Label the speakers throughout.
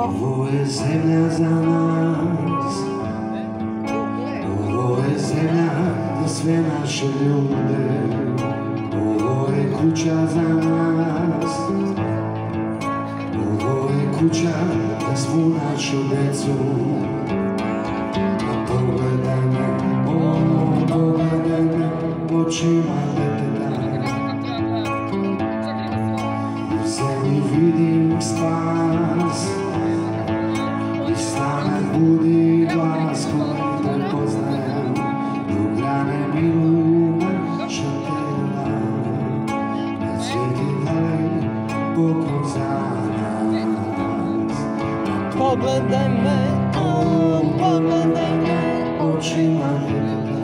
Speaker 1: Ovo je zemlja za nas, ovo je zemlja za sve naše ljude, ovo je kuća za nas, ovo je kuća za svu našu decu. A pogledaj me, pogledaj me očima deteta, u zemlji vidim spas, i stane budi glas koji prepoznajem, dok grane miluju naša tela, da svijet je dalej poklon za nas.
Speaker 2: Pogledaj me, pogledaj me
Speaker 1: očima deteta,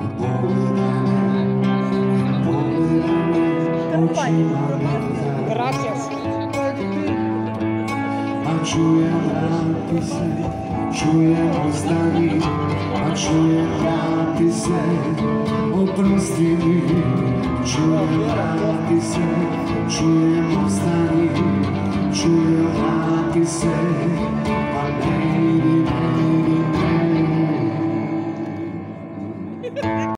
Speaker 1: pogledaj me očima deteta.
Speaker 2: Gracias.
Speaker 1: A čujem vrati se, čujem ostani, a čujem vrati se, oprosti mi. Čujem vrati se, čujem ostani, čujem vrati se, pa ne